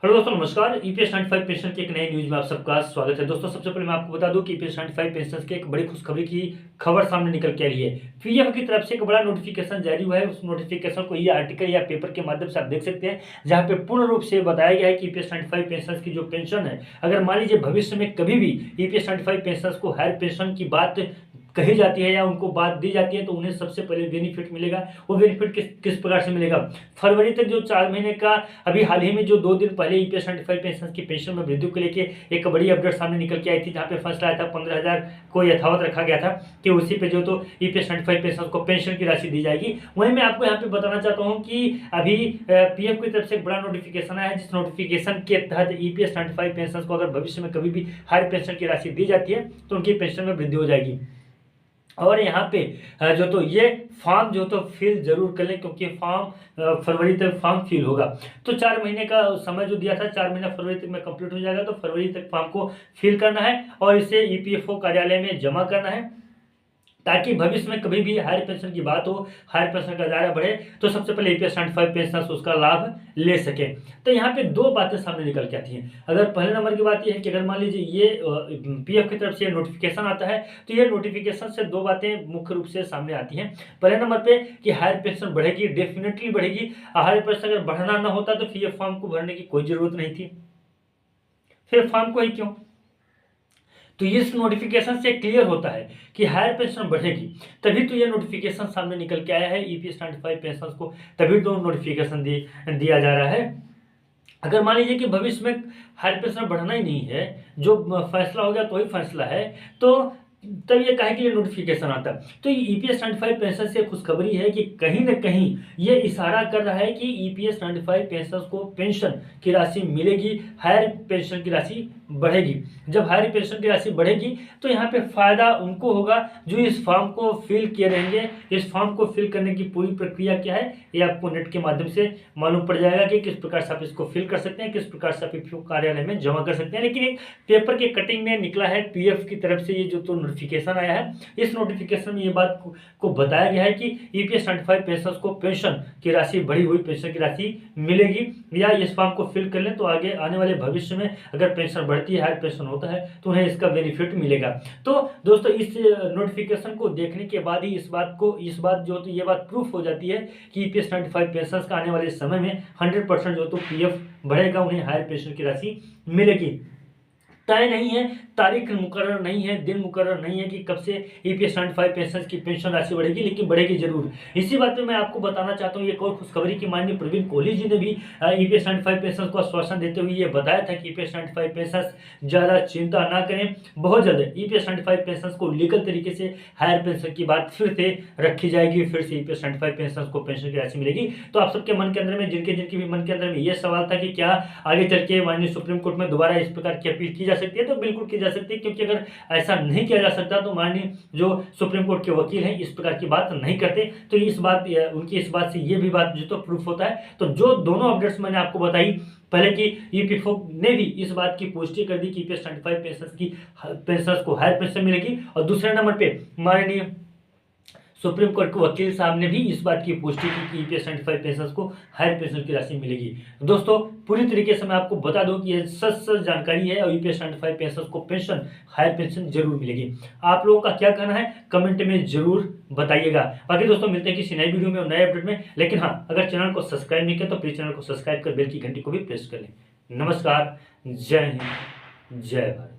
Hello दोस्तों, नमस्कार। EPS 95 pension की एक नई न्यूज में आप सबका स्वागत है। दोस्तों, सबसे पहले मैं आपको बता दूं कि ईपीएस 95 पेंशन की एक बड़ी खुशखबरी की खबर सामने निकल के आ रही है। पीएफ की तरफ से एक बड़ा नोटिफिकेशन जारी हुआ है। उस नोटिफिकेशन को ये आर्टिकल या पेपर के माध्यम से आप देख सकते हैं, जहां पे पूर्ण रूप से बताया गया है कि ईपीएस 95 पेंशन की जो पेंशन है, अगर मान लीजिए भविष्य में कभी भी ईपीएस 95 पेंशन को हायर पेंशन की बात कही जाती है या उनको बात दी जाती है, तो उन्हें सबसे पहले बेनिफिट मिलेगा। वो बेनिफिट किस प्रकार से मिलेगा? फरवरी तक जो 4 महीने का, अभी हाल ही में जो 2 दिन पहले ईपीएस 95 पेंशन की पेंशन में वृद्धि को लेके एक बड़ी अपडेट सामने निकल के आई थी, जहां पे फैसला आया था 15,000 को यथावत रखा गया था कि उसी पे जो तो ईपीएस 95 पेंशन को पेंशन की राशि दी जाएगी। वहीं मैं आपको यहाँ पे बताना चाहता हूँ कि अभी पीएफ की तरफ से एक बड़ा नोटिफिकेशन आया है, जिस नोटिफिकेशन के तहत ईपीएस 95 पेंशन को अगर भविष्य में कभी भी हायर पेंशन की राशि दी जाती है तो उनकी पेंशन में वृद्धि हो जाएगी। और यहाँ पे जो तो ये फॉर्म जो तो फिल जरूर कर लें, क्योंकि फॉर्म फरवरी तक फॉर्म फिल होगा। तो 4 महीने का समय जो दिया था, 4 महीना फरवरी तक में कंप्लीट हो जाएगा। तो फरवरी तक फॉर्म को फिल करना है और इसे ईपीएफओ कार्यालय में जमा करना है, ताकि भविष्य में कभी भी हायर पेंशन की बात हो, हायर पेंशन का दायरा बढ़े, तो सबसे पहले ईपीएस 95 पेंशन उसका लाभ ले सके। तो यहाँ पे दो बातें सामने निकल के आती हैं। अगर पहले नंबर की बात यह है कि अगर मान लीजिए ये पीएफ की तरफ से नोटिफिकेशन आता है, तो ये नोटिफिकेशन से दो बातें मुख्य रूप से सामने आती हैं। पहले नंबर पे कि हायर पेंशन बढ़ेगी, डेफिनेटली बढ़ेगी। हायर पेंशन अगर बढ़ना ना होता तो फिर फॉर्म को भरने की कोई जरूरत नहीं थी, फिर फॉर्म को ही क्यों। तो इस नोटिफिकेशन से क्लियर होता है कि हायर पेंशन बढ़ेगी, तभी तो ये नोटिफिकेशन सामने निकल के आया है ईपीएस 95 पेंशन को, तभी तो नोटिफिकेशन दिया जा रहा है। अगर मान लीजिए कि भविष्य में हायर पेंशन बढ़ना ही नहीं है, जो फैसला हो गया तो ही फैसला है, तो तब ये कहे कि ये नोटिफिकेशन आता है। तो ईपीएस 95 पेंशन से खुशखबरी है कि कहीं ना कहीं ये इशारा कर रहा है कि ईपीएस 95 पेंशन को पेंशन की राशि मिलेगी, हायर पेंशन की राशि बढ़ेगी। जब हायर पेंशन की राशि बढ़ेगी तो यहाँ पे फायदा उनको होगा जो इस फॉर्म को फिल किए रहेंगे। इस फॉर्म को फिल करने की पूरी प्रक्रिया क्या है, ये आपको नेट के माध्यम से मालूम पड़ जाएगा कि किस प्रकार से आप इसको फिल कर सकते हैं, किस प्रकार से आप ईपीएफ कार्यालय में जमा कर सकते हैं। लेकिन एक पेपर के कटिंग में निकला है पीएफ की तरफ से ये जो तो नोटिफिकेशन आया है, इस नोटिफिकेशन में ये बात को बताया गया है कि ईपीएस 95 पेंशन को पेंशन की राशि, बढ़ी हुई पेंशन की राशि मिलेगी, या इस फॉर्म को फिल कर लें तो आगे आने वाले भविष्य में अगर पेंशन बढ़ती है, हायर पेंशन होता है, तो उन्हें इसका बेनिफिट मिलेगा। तो दोस्तों, इस नोटिफिकेशन को देखने के बाद ही इस बात जो तो ये बात प्रूफ हो जाती है कि ईपीएस 95 पेंशन का आने वाले समय में 100% जो तो पीएफ बढ़ेगा, उन्हें हायर पेंशन की राशि मिलेगी। तय नहीं है, तारीख मुकर्रर नहीं है, दिन मुकर्रर नहीं है कि कब से ईपीएस 95 पेंशन की पेंशन राशि बढ़ेगी, लेकिन बढ़ेगी जरूर। इसी बात पे मैं आपको बताना चाहता हूँ एक और खुशखबरी की माननीय प्रवीण कोहली जी ने भी ईपीएस 95 पेंशन को आश्वासन देते हुए ये बताया था कि ईपीएस 95 पेंशन ज़्यादा चिंता ना करें, बहुत जल्द ईपीएस 95 पेंशन को लीगल तरीके से हायर पेंशन की बात फिर से रखी जाएगी, फिर से ईपीएस 95 पेंशन को पेंशन की राशि मिलेगी। तो आप सबके मन के अंदर में, जिनके भी मन के अंदर में ये सवाल था कि क्या आगे चल के माननीय सुप्रीम कोर्ट में दोबारा इस प्रकार की अपील की जा सकती है, तो बिल्कुल की जा सकती है, क्योंकि अगर ऐसा नहीं किया जा सकता तो माननीय जो सुप्रीम कोर्ट के वकील हैं इस प्रकार की बात नहीं करते। तो उनकी इस बात से ये भी बात जो तो प्रूफ होता है। तो जो दोनों अपडेट्स मैंने आपको बताई, पहले कि ईपीएफओ ने भी इस बात की पुष्टि कर दी कि ईपीएस 95 पेंशन को हायर पेंशन मिलेगी, और दूसरे नंबर पे माननीय सुप्रीम कोर्ट के वकील साहब ने भी इस बात की पुष्टि की कि ईपीएस 95 पेंशन को हायर पेंशन की राशि मिलेगी। दोस्तों, पूरी तरीके से मैं आपको बता दूं कि ये सच जानकारी है, और ईपीएस 95 पेंशन को पेंशन, हायर पेंशन जरूर मिलेगी। आप लोगों का क्या कहना है कमेंट में जरूर बताइएगा। बाकी दोस्तों, मिलते हैं किसी नई वीडियो में और नए अपडेट में। लेकिन हाँ, अगर चैनल को सब्सक्राइब नहीं किया तो प्लीज चैनल को सब्सक्राइब कर बेल की घंटी को भी प्रेस कर लें। नमस्कार, जय हिंद, जय भारत।